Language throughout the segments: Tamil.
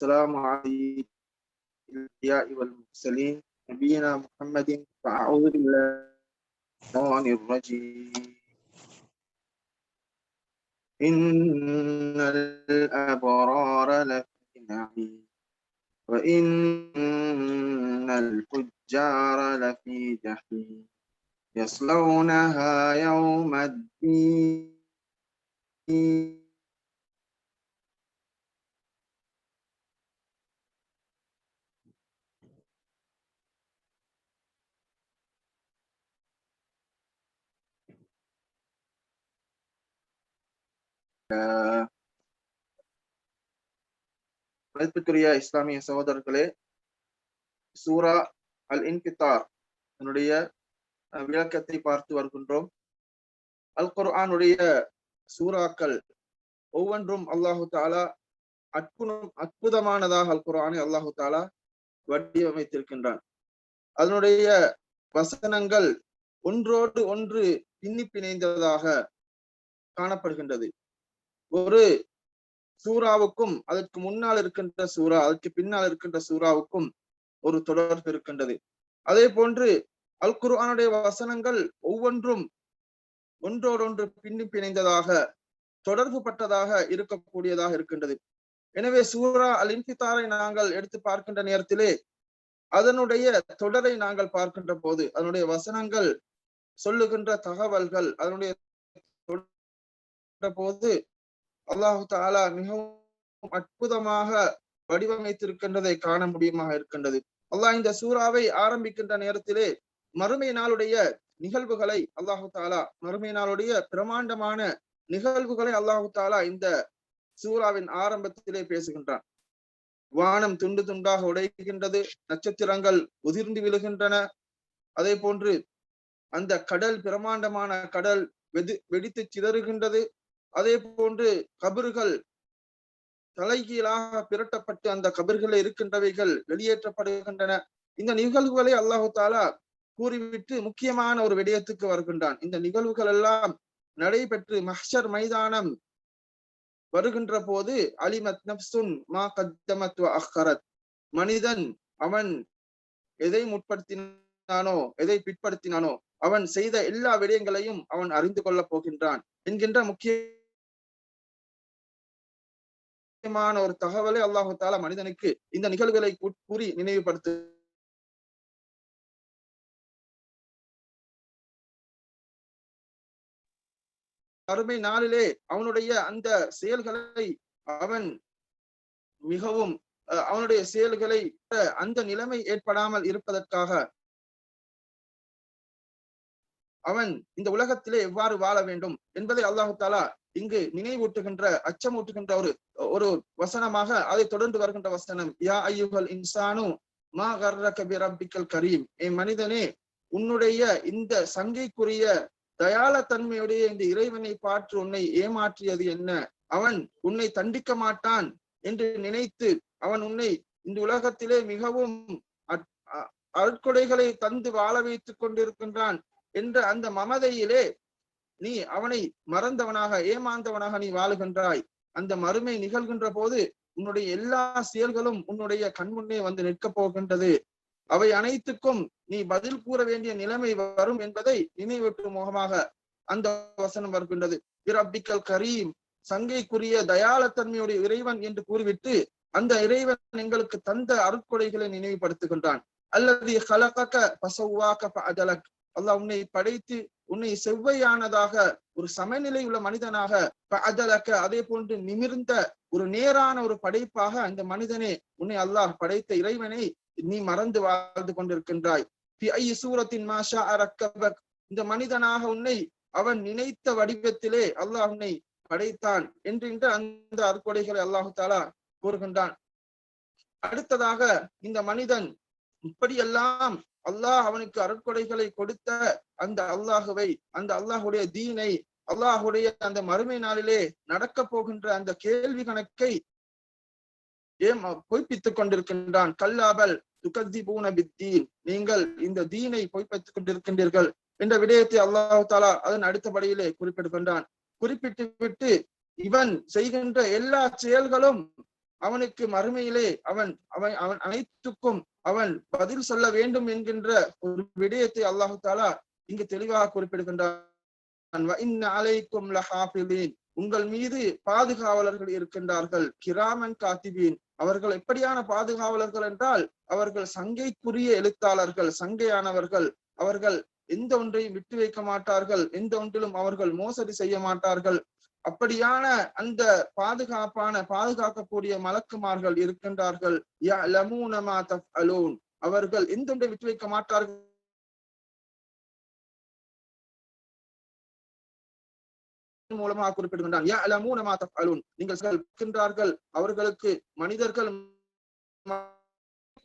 السلام على الأنبياء والمرسلين نبينا محمد. فأعوذ بالله من الشيطان الرجيم. إن الأبرار لفي نعيم وإن الفجار لفي جحيم يصلونها يوم الدين மதிப்பிற்குரிய இஸ்லாமிய சகோதரர்களே, சூரா அல் இன்ஃபித்தார் அதனுடைய விளக்கத்தை பார்த்து வருகின்றோம். அல் குர்ஆனுடைய சூறாக்கள் ஒவ்வொன்றும் அல்லாஹு தாலா அற்புதமானதாக அல் குர்ஆனை அல்லாஹு தாலா வடிவமைத்திருக்கின்றான். அதனுடைய வசனங்கள் ஒன்றோடு ஒன்று பின்னி பிணைந்ததாக காணப்படுகின்றது. ஒரு சூறாவுக்கும் அதற்கு முன்னால் இருக்கின்ற சூறா, அதற்கு பின்னால் இருக்கின்ற சூறாவுக்கும் ஒரு தொடர்பு இருக்கின்றது. அதே போன்று அல் குர்ஆனுடைய வசனங்கள் ஒவ்வொன்றும் ஒன்றோடொன்று பின்னி பிணைந்ததாக தொடர்பு பட்டதாக இருக்கக்கூடியதாக இருக்கின்றது. எனவே சூரா அல் இன்ஃபித்தாரை நாங்கள் எடுத்து பார்க்கின்ற நேரத்திலே அதனுடைய தொடரை நாங்கள் பார்க்கின்ற போது அதனுடைய வசனங்கள் சொல்லுகின்ற தகவல்கள் அதனுடைய போது அல்லாஹு தாலா மிகவும் அற்புதமாக வடிவமைத்திருக்கின்றதை காண முடியுமாக இருக்கின்றது. அல்லாஹ் இந்த சூறாவை ஆரம்பிக்கின்ற நேரத்திலே மறுமை நாளுடைய நிகழ்வுகளை அல்லாஹு தாலா மறுமை நாளுடைய பிரமாண்டமான நிகழ்வுகளை அல்லாஹு தாலா இந்த சூறாவின் ஆரம்பத்திலே பேசுகின்றான். வானம் துண்டு துண்டாக உடைகின்றது, நட்சத்திரங்கள் உதிர்ந்து விழுகின்றன. அதே போன்று அந்த கடல் பிரமாண்டமான கடல் வெடித்து சிதறுகின்றது. அதே போன்று கபறுகள் தலைகீழாக பிரட்டப்பட்டு அந்த கபர்களில் இருக்கின்றவைகள் வெளியேற்றப்படுகின்றன. இந்த நிகழ்வுகளை அல்லாஹு தாலா கூறிவிட்டு முக்கியமான ஒரு விடயத்துக்கு வருகின்றான். இந்த நிகழ்வுகள் எல்லாம் நடைபெற்று மஹ்ஷர் மைதானம் வருகின்ற போது அலிமத் நப்சுன் மா கத்தமத் வ அக்கரத், மனிதன் அவன் எதை முற்படுத்தினானோ எதை பிற்படுத்தினானோ அவன் செய்த எல்லா விடயங்களையும் அவன் அறிந்து கொள்ள போகின்றான் என்கின்ற முக்கியமான ஒரு தகவலை அல்லாஹு தாலா மனிதனுக்கு இந்த நிகழ்வுகளை கூறி நினைவுபடுத்து. அருமை நாளிலே அவனுடைய அந்த செயல்களை அவன் மிகவும் அவனுடைய செயல்களை அந்த நிலைமை ஏற்படாமல் இருப்பதற்காக அவன் இந்த உலகத்திலே எவ்வாறு வாழ வேண்டும் என்பதை அல்லாஹு தாலா இங்கு நினைவூட்டுகின்ற அச்சமூட்டுகின்ற ஒரு வசனமாக அதை தொடர்ந்து வருகின்ற வசனம், யா அய்யுஹல் இன்சானு மா கர்ரக பிரப்பிக்கல் கரீம், மனிதனே உன்னுடைய இந்த சங்கைக்குரிய தயால தன்மையுடைய இந்த இறைவனை பார்த்து உன்னை ஏமாற்றியது என்ன? அவன் உன்னை தண்டிக்க மாட்டான் என்று நினைத்து அவன் உன்னை இந்த உலகத்திலே மிகவும் அற்கொடைகளை தந்து வாழ வைத்துக் கொண்டிருக்கின்றான் என்ற அந்த மமதையிலே நீ அவனை மறந்தவனாக ஏமாந்தவனாக நீ வாழுகின்றாய். அந்த மறுமை நிகழ்கின்ற போது உன்னுடைய எல்லா செயல்களும் உன்னுடைய கண்முன்னே வந்து நிற்கப் போகின்றது. அவை அனைத்துக்கும் நீ பதில் கூற வேண்டிய நிலைமை வரும் என்பதை நினைவூட்டும் முகமாக அந்த வசனம் வருகின்றது. பிரப்பிக்கல் கரீம், சங்கைக்குரிய தயாளத்தன்மையுடைய இறைவன் என்று கூறிவிட்டு அந்த இறைவன் எங்களுக்கு தந்த அருட்கொடைகளை நினைவுபடுத்துகின்றான். அல்லது கலகக பசவாக ஃபஅதலக், அல்லாஹ் உன்னை படைத்து உன்னை செவ்வையானதாக ஒரு சமநிலை உள்ள மனிதனாக ஃபஅதலக, அதே போன்று நிமிர்ந்த ஒரு நேரான ஒரு படைப்பாக அந்த மனிதனே உன்னை அல்லாஹ் படைத்த இறைவனை நீ மறந்து வாழ்ந்து கொண்டிருக்கின்றாய். சூரத்தின் மாஷா அரக்கபக், இந்த மனிதனாக உன்னை அவன் நினைத்த வடிவத்திலே அல்லாஹ் உன்னை படைத்தான் என்கின்ற அந்த அற்கொடைகளை அல்லாஹு தாலா கூறுகின்றான். அடுத்ததாக இந்த மனிதன் இப்படியெல்லாம் அல்லாஹ் அவனுக்கு அருட்கொடைகளை கொடுத்த அந்த அல்லாஹுவை, அந்த அல்லாஹுடைய தீனை, அல்லாஹுடைய அந்த மறுமை நாளிலே நடக்க போகின்ற அந்த கேள்வி கணக்கை பொய்ப்பித்துக் கொண்டிருக்கின்றான். கல்லாபல் துகத்திபூன பித்தீன், நீங்கள் இந்த தீனை பொய்ப்பித்துக் கொண்டிருக்கின்றீர்கள் என்ற விடயத்தை அல்லாஹு தாலா அதன் அடுத்தபடியிலே குறிப்பிடுகின்றான். குறிப்பிட்டு விட்டு இவன் செய்கின்ற எல்லா செயல்களும் அவனுக்கு மறுமையிலே அவன் அவன் அவன் அனைத்துக்கும் அவன் பதில் சொல்ல வேண்டும் என்கின்ற ஒரு விடயத்தை அல்லாஹு தாலா இங்கு தெளிவாக குறிப்பிடுகின்றான். உங்கள் மீது பாதுகாவலர்கள் இருக்கின்றார்கள், கிராமன் காத்திபீன். அவர்கள் எப்படியான பாதுகாவலர்கள் என்றால் அவர்கள் சங்கைக்குரிய எழுத்தாளர்கள், சங்கையானவர்கள். அவர்கள் எந்த ஒன்றையும் விட்டு வைக்க மாட்டார்கள், எந்த ஒன்றிலும் அவர்கள் மோசடி செய்ய மாட்டார்கள். அப்படியான அந்த பாதுகாக்கக்கூடிய மலக்குமார்கள் இருக்கின்றார்கள். அவர்கள் எந்த ஒன்றை விட்டு வைக்க மாட்டார்கள் மூலமாக குறிப்பிடுகின்றான். நீங்கள் இருக்கின்றார்கள், அவர்களுக்கு மனிதர்கள்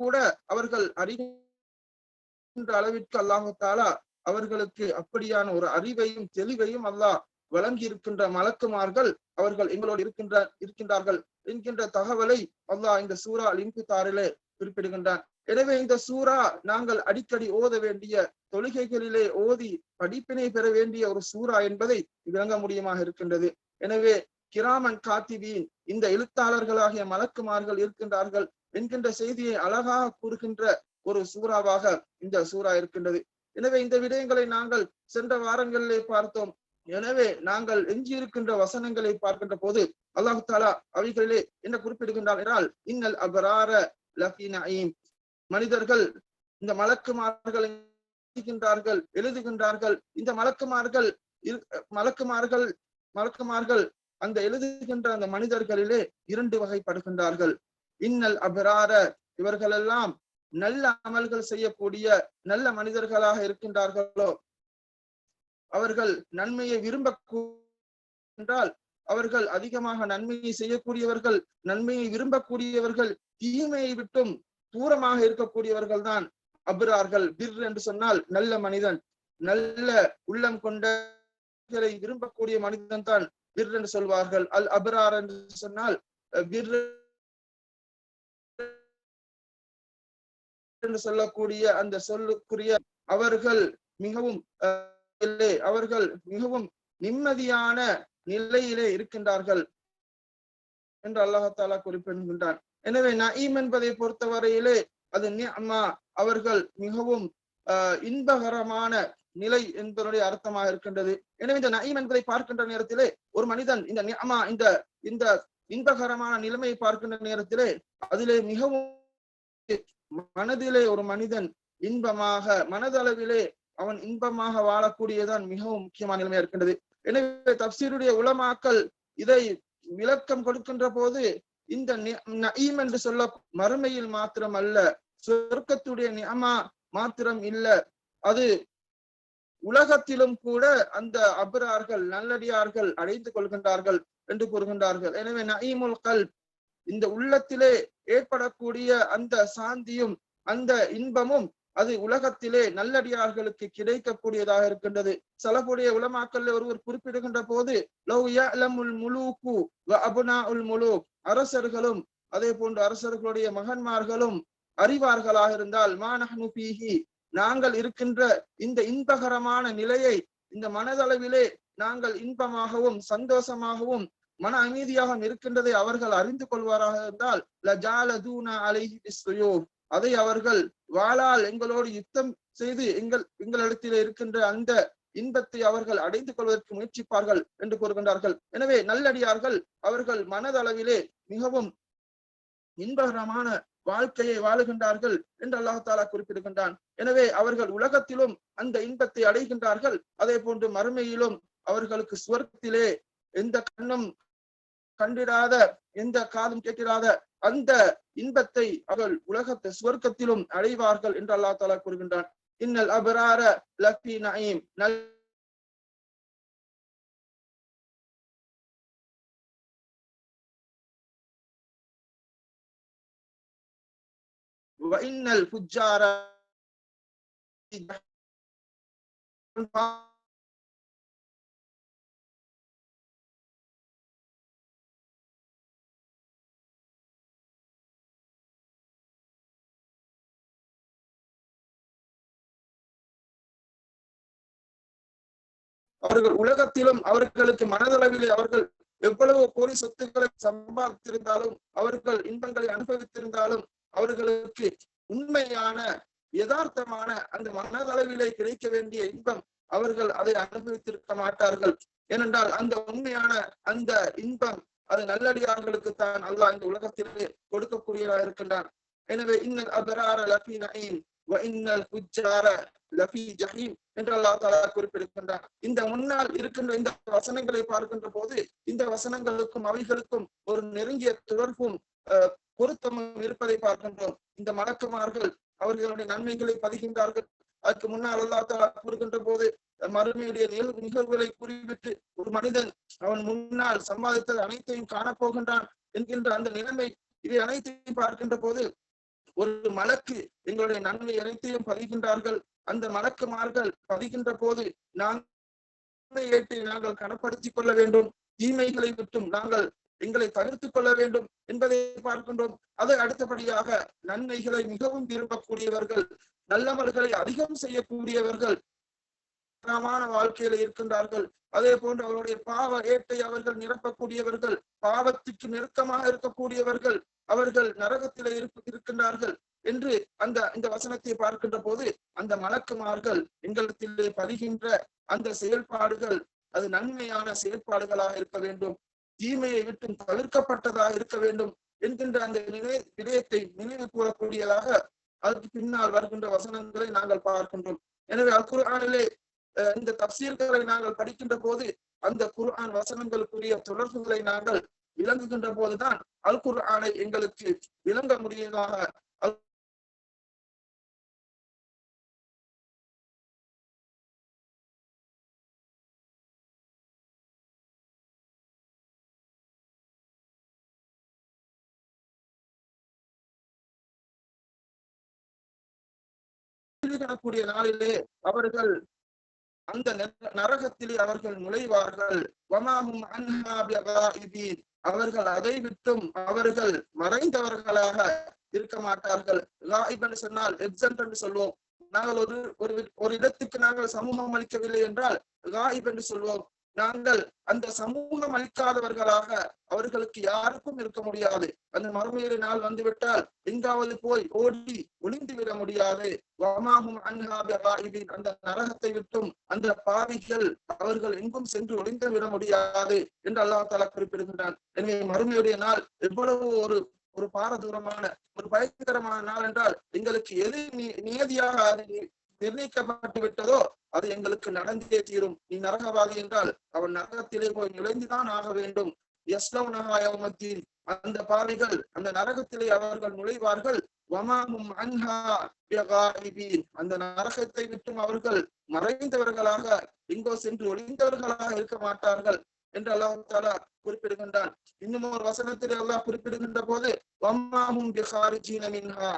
கூட அவர்கள் அறிகின்ற அளவிற்கு அல்லாஹு தாலா அவர்களுக்கு அப்படியான ஒரு அறிவையும் தெளிவையும் அல்லாஹ் வழங்கி இருக்கின்ற மலக்குமார்கள் அவர்கள் எங்களோடு இருக்கின்றார்கள் என்கின்ற தகவலை அல்லாஹ் இந்த சூரா அல்-இன்ஃபிதாரிலே குறிப்பிடுகின்றான். எனவே இந்த சூரா நாங்கள் அடிக்கடி ஓத வேண்டிய, தொழுகைகளிலே ஓதி படிப்பினை பெற வேண்டிய ஒரு சூரா என்பதை விளங்க முடியுமாக இருக்கின்றது. எனவே கிராமன் காத்திபீன், இந்த எழுத்தாளர்களாகிய மலக்குமார்கள் இருக்கின்றார்கள் என்கின்ற செய்தியை அழகாக கூறுகின்ற ஒரு சூறாவாக இந்த சூரா இருக்கின்றது. எனவே இந்த விடயங்களை நாங்கள் சென்ற வாரங்களிலே பார்த்தோம். எனவே நாங்கள் எஞ்சியிருக்கின்ற வசனங்களை பார்க்கின்ற போது அல்லாஹு தாலா அவைகளிலே என்ன குறிப்பிடுகின்றார் என்றால், இன்னல் அபரார லஃபீ நஈம். மனிதர்கள் இந்த மலக்குமார்கள் எழுதுகின்றார்கள். இந்த மலக்குமார்கள் அந்த எழுதுகின்ற அந்த மனிதர்களிலே 2 வகைப்படுகின்றார்கள். இன்னல் அபரார, இவர்களெல்லாம் நல்ல அமல்கள் செய்யக்கூடிய நல்ல மனிதர்களாக இருக்கின்றார்களோ, அவர்கள் நன்மையை என்றால் அவர்கள் அதிகமாக நன்மையை செய்யக்கூடியவர்கள், நன்மையை விரும்பக்கூடியவர்கள், தீமையை விட்டும் தூரமாக இருக்கக்கூடியவர்கள் தான் அப்ரார்கள். பிர் என்று சொன்னால் நல்ல மனிதன், நல்ல உள்ளம் கொண்ட விரும்பக்கூடிய மனிதன் தான் பிர் என்று சொல்வார்கள். அல் அப்ரார் என்று சொன்னால் பிர் என்று சொல்லக்கூடிய அந்த சொல்லுக்குரிய அவர்கள் மிகவும் நிம்மதியான நிலையிலே இருக்கின்றார்கள் என்று அல்லாஹ் தஆலா குறிப்பிடுகின்றான். எனவே நஈம் என்பதை பொறுத்தவரையிலே அது நிஅமா, அவர்கள் மிகவும் இன்பகரமான நிலை என்பதனுடைய அர்த்தமாக இருக்கின்றது. எனவே இந்த நஈம் என்பதை பார்க்கின்ற நேரத்திலே ஒரு மனிதன் இந்த நிஅமா, இந்த இன்பகரமான நிலைமையை பார்க்கின்ற நேரத்திலே அதிலே மிகவும் மனதிலே ஒரு மனிதன் இன்பமாக, மனதளவிலே அவன் இன்பமாக வாழக்கூடியதான் மிகவும் முக்கியமான நிலைமையா இருக்கின்றது. எனவே தப்சீருடைய உலமாக்கள் இதை விளக்கம் கொடுக்கின்ற போது இந்த நஈம் என்று சொல்ல மறுமையில் மாத்திரம் அல்ல, சொர்க்கத்துடைய நிஅமா மாத்திரம் இல்ல, அது உலகத்திலும் கூட அந்த அப்ரார்கள் நல்லடியார்கள் அடைந்து கொள்கின்றார்கள் என்று கூறுகின்றார்கள். எனவே நஈமுல் கல்ப், இந்த உள்ளத்திலே ஏற்படக்கூடிய அந்த சாந்தியும் அந்த இன்பமும் அது உலகத்திலே நல்லடியார்களுக்கு கிடைக்கக்கூடியதாக இருக்கின்றது. சலபுடைய உலமாக்கல்ல ஒருவர் குறிப்பிடுகின்ற போது, லவ் யஅலமுல் முலூகு வ அப்னாஉல் முலூக், அரசர்களும் அதே போன்று அரசர்களுடைய மகன்மார்களும் அறிவார்களாக இருந்தால், மா நஹ்னு ஃபீஹி, நாங்கள் இருக்கின்ற இந்த இன்பகரமான நிலையை, இந்த மனதளவிலே நாங்கள் இன்பமாகவும் சந்தோஷமாகவும் மன அமைதியாக இருக்கின்றதை அவர்கள் அறிந்து கொள்வாராக இருந்தால், லஜாலதூனா அலைஹி பிஸ்ஸுயூப், அதை அவர்கள் வாளால் எங்களோடு யுத்தம் செய்து எங்களிடத்திலே இருக்கின்ற அந்த இன்பத்தை அவர்கள் அடைந்து கொள்வதற்கு முயற்சிப்பார்கள் என்று கூறுகின்றார்கள். எனவே நல்லடியார்கள் அவர்கள் மனதளவிலே மிகவும் இன்பகரமான வாழ்க்கையை வாழுகின்றார்கள் என்று அல்லாஹ் தஆலா குறிப்பிடுகின்றான். எனவே அவர்கள் உலகத்திலும் அந்த இன்பத்தை அடைகின்றார்கள், அதே போன்று மறுமையிலும் அவர்களுக்கு சுவர்க்கத்திலே எந்த கண்ணும் கண்டிராத, எந்த காதும் கேட்கிறாத அந்த இன்பத்தை அவர்கள் உலகத்தை சுவர்க்கத்திலும் அடைவார்கள் என்று அல்லாஹ் தஆலா கூறுகின்றான். இன்னல் அப்ரார லஃபீ நஈம், வ இன்னல் ஃபுஜ்ஜார அவர்கள் உலகத்திலும் அவர்களுக்கு மனதளவிலே அவர்கள் எவ்வளவு கோடி சொத்துக்களை சம்பாதித்திருந்தாலும் அவர்கள் இன்பங்களை அனுபவித்திருந்தாலும் அவர்களுக்கு உண்மையான யதார்த்தமான அந்த மனதளவிலே கிடைக்க வேண்டிய இன்பம் அவர்கள் அதை அனுபவித்திருக்க மாட்டார்கள். ஏனென்றால் அந்த உண்மையான அந்த இன்பம் அது நல்லடியார்களுக்கு தான் அல்லாஹ் இந்த உலகத்திலே கொடுக்கக்கூடியதாக இருக்கின்றான். எனவே இன்னல் அபரார லஃபீ நஈம் வ இன்னல் ஃபுஜ்ஜார லஃபீ ஜஹீம் என்று அல்லாஹ் தஆலா குறிப்பிடுகின்றான். இந்த முன்னால் இருக்கின்ற இந்த வசனங்களை பார்க்கின்ற போது இந்த வசனங்களுக்கும் அவைகளுக்கும் ஒரு நெருங்கிய தொடர்பும் பொருத்தமும் இருப்பதை பார்க்கின்றோம். இந்த மலக்குமார்கள் அவர்களுடைய நன்மைகளை பதிகின்றார்கள். அதுக்கு முன்னால் அல்லாஹ் தஆலா கூறுகின்ற போது மறுமையுடைய நிகழ்வுகளை குறிப்பிட்டு ஒரு மனிதன் அவன் முன்னால் சம்பாதித்தது அனைத்தையும் காணப்போகின்றான் என்கின்ற அந்த நிலைமை இதை அனைத்தையும் பார்க்கின்ற போது ஒரு மலக்கு எங்களுடைய நன்மை அனைத்தையும் பதிகின்றார்கள். அந்த மலக்குமார்கள் பதிகின்ற போது நாங்கள் ஏற்றி நாங்கள் கனப்படுத்திக் கொள்ள வேண்டும், தீமைகளை விட்டும் நாங்கள் எங்களை தவிர்த்துக் கொள்ள வேண்டும் என்பதை பார்க்கின்றோம். அதை அடுத்தபடியாக நன்மைகளை மிகவும் விரும்பக்கூடியவர்கள், நல்லமல்களை அதிகம் செய்யக்கூடியவர்கள் வாழ்க்கையில இருக்கின்றார்கள். அதே போன்று அவருடைய பாவ ஏட்டை அவர்கள் நிரப்பக்கூடியவர்கள், பாவத்துக்கு நெருக்கமாக இருக்கக்கூடியவர்கள் அவர்கள் நரகத்திலே இருக்கின்றார்கள் என்று இந்த வசனத்தை பார்க்கின்ற போது அந்த மலக்குமார்கள் எங்களிடத்திலே பதிகின்ற அந்த செயல்பாடுகள் அது நன்மையான செயல்பாடுகளாக இருக்க வேண்டும், தீமையை விட்டும் தவிர்க்கப்பட்டதாக இருக்க வேண்டும் என்கின்ற அந்த விடயத்தை நினைவு கூறக்கூடியதாக அதற்கு பின்னால் வருகின்ற வசனங்களை நாங்கள் பார்க்கின்றோம். எனவே அல் குர்ஆனிலே இந்த தப்சீர்களை நாங்கள் படிக்கின்ற போது அந்த குர்ஆன் வசனங்களுக்குரிய தொடர்புகளை நாங்கள் விளங்குகின்ற போதுதான் அல் குர்ஆனை எங்களுக்கு விளங்க முடியதாக கூடிய நாளிலே அவர்கள் அந்த நரகத்திலே அவர்கள் நுழைவார்கள். வமாஹும் அன்ஹா பிகாயிபீன், அவர்கள் அதை விட்டும் அவர்கள் மறைந்தவர்களாக இருக்க மாட்டார்கள். காயிப் என்று சொன்னால் எப்சென்ட் என்று சொல்வோம். நாங்கள் ஒரு இடத்துக்கு நாங்கள் சமூகம் அளிக்கவில்லை என்றால் காயிப் என்று சொல்வோம். நாங்கள் அந்த சமூகம் அளிக்காதவர்களாக அவர்களுக்கு யாருக்கும் இருக்க முடியாது. அந்த மறுமையிலே நாள் வந்துவிட்டால் எங்காவது போய் ஓடி ஒளிந்து விட முடியாது. வமாஹும் அன்ஹா பிகாயிபீன், அந்த நரகத்தை விட்டும் அந்த பாவிகள் அவர்கள் எங்கும் சென்று ஒளிந்து விட முடியாது என்று அல்லாஹ் தஆலா குறிப்பிடுகின்றான். எனவே மறுமையுடைய நாள் எவ்வளவு ஒரு பாரதூரமான ஒரு பயங்கரமான நாள் என்றால் எங்களுக்கு எது நியதியாக நிர்ணயிக்கப்பட்டு விட்டதோ அது எங்களுக்கு நடந்தே தீரும். நீ நரகவாதி என்றால் அவன் நரகத்திலே போய் நுழைந்துதான் ஆக வேண்டும். யஸ்லௌனஹா யௌமத்தீன், அந்த பாவிகள் அந்த நரகத்திலே அவர்கள் நுழைவார்கள். வமாஹும் அன்ஹா பிகாயிபீன், அந்த நரகத்தை விட்டும் அவர்கள் மறைந்தவர்களாக எங்கோ சென்று ஒளிந்தவர்களாக இருக்க மாட்டார்கள் என்று அல்லாஹ் தஆலா குறிப்பிடுகின்றான். இன்னும் ஒரு வசனத்திலே அல்லாஹ் குறிப்பிடுகின்ற போது வமாஹும் பிகாரிஜீன மின்ஹா,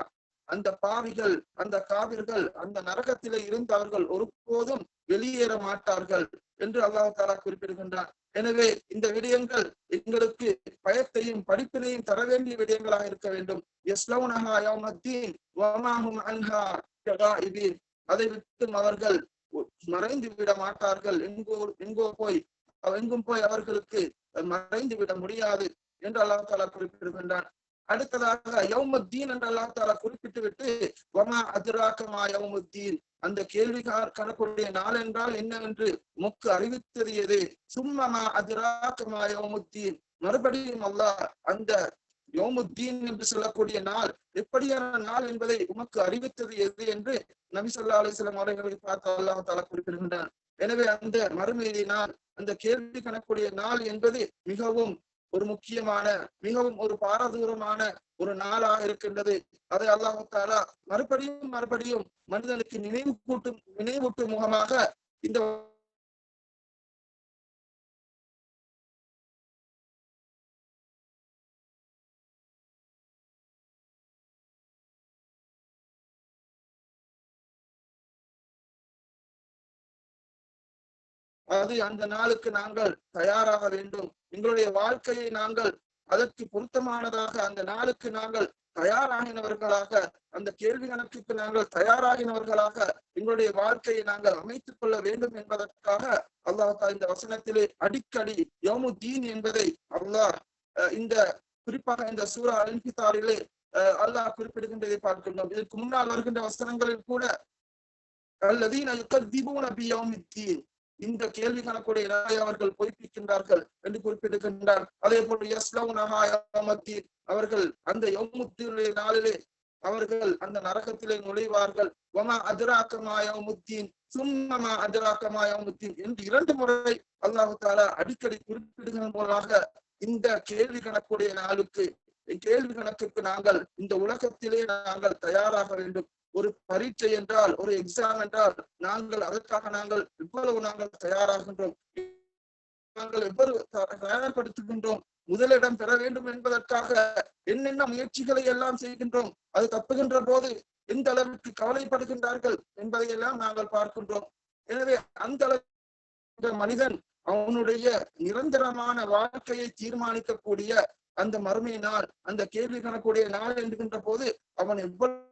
அந்த பாவிகள் அந்த காவிர்கள் அந்த நரகத்திலே இருந்து அவர்கள் ஒருபோதும் வெளியேற மாட்டார்கள் என்று அல்லாஹ் தஆலா குறிப்பிடுகின்றான். எனவே இந்த விடயங்கள் எங்களுக்கு பயத்தையும் படிப்பினையும் தர வேண்டிய விடயங்களாக இருக்க வேண்டும். யஸ்லௌனஹா யௌமத்தீன் வமாஹும் அன்ஹா பிகாயிபீன், அதை விட்டும் அவர்கள் மறைந்து விட மாட்டார்கள். எங்கும் போய் அவர்களுக்கு மறைந்து விட முடியாது என்று அல்லாஹ் தஆலா குறிப்பிடுகின்றான். அடுத்ததாக யௌமுத்தீன் என்று அல்லாஹ் தஆலா குறிப்பிட்டு விட்டு வமா அத்ராக மா யௌமுத்தீன், அந்த கேள்வி கணக்குடைய நாள் என்றால் என்னவென்று உமக்கு அறிவித்தது எது? சும்மமா அத்ராக மா யௌமுத்தீன், மறுபடியும் அல்லாஹ் அந்த யௌமுத்தீன் என்று சொல்லக்கூடிய நாள் எப்படியான நாள் என்பதை உமக்கு அறிவித்தது எது என்று நபி ஸல்லல்லாஹு அலைஹி வஸல்லம் அவர்களை பார்த்து அல்லாஹ் தஆலா குறிப்பிடுகின்றான். எனவே அந்த மறுமையை நாள், அந்த கேள்வி கணக்குடைய நாள் என்பது மிகவும் ஒரு முக்கியமான மிகவும் ஒரு பாரதூரமான ஒரு நாளாக இருக்கின்றது. அதை அல்லாஹ் தஆலா மறுபடியும் மனிதனுக்கு நினைவூட்டும் முகமாக இந்த அந்த நாளுக்கு நாங்கள் தயாராக வேண்டும். எங்களுடைய வாழ்க்கையை நாங்கள் அதற்கு பொருத்தமானதாக அந்த நாளுக்கு நாங்கள் தயாராகினவர்களாக, அந்த கேள்வி கணக்குக்கு நாங்கள் தயாராகினவர்களாக எங்களுடைய வாழ்க்கையை நாங்கள் அமைத்துக் கொள்ள வேண்டும் என்பதற்காக அல்லாஹ் இந்த வசனத்திலே அடிக்கடி யௌமுத்தீன் என்பதை அல்லாஹ் இந்த குறிப்பாக இந்த சூரா அல்-இன்ஃபிதாரிலே அல்லாஹ் குறிப்பிடுகின்றதை பார்க்கின்றோம். இதற்கு முன்னால் வருகின்ற வசனங்களில் கூட அல்லதீன யுகத்திபூன பியௌமித்தீன், இந்த கேள்வி கணக்குடைய நாளை அவர்கள் பொய்ப்பிக்கின்றார்கள் என்று குறிப்பிடுகின்றார். அதே போல யஸ்லௌனஹா யௌமத்தீன், அவர்கள் அந்த யௌமுத்தீனுடைய நாளிலே அவர்கள் அந்த நரகத்திலே நுழைவார்கள். வமா அத்ராக மா யௌமுத்தீன் சும்ம மா அத்ராக மா யௌமுத்தீன் என்று 2 முறை அல்லாஹ் தஆலா அடிக்கடி குறிப்பிடுகின்ற மூலமாக இந்த கேள்வி கணக்குடைய நாளுக்கு, கேள்வி கணக்குக்கு நாங்கள் இந்த உலகத்திலே நாங்கள் தயாராக வேண்டும். ஒரு பரீட்சை என்றால், ஒரு எக்ஸாம் என்றால் நாங்கள் அதற்காக நாங்கள் எவ்வளவு நாங்கள் தயாராகின்றோம், நாங்கள் எவ்வளவு தயார்படுத்துகின்றோம், முதலிடம் பெற வேண்டும் என்பதற்காக என்னென்ன முயற்சிகளை எல்லாம் செய்கின்றோம். அது தப்புகின்ற போது எந்த அளவுக்கு கவலைப்படுகின்றார்கள் என்பதை எல்லாம் நாங்கள் பார்க்கின்றோம். எனவே அந்த அளவுக்கு மனிதன் அவனுடைய நிரந்தரமான வாழ்க்கையை தீர்மானிக்கக்கூடிய அந்த மறுமை நாள், அந்த கேள்வி கணக்குடைய நாள் என்கின்ற போது அவன் எவ்வளவு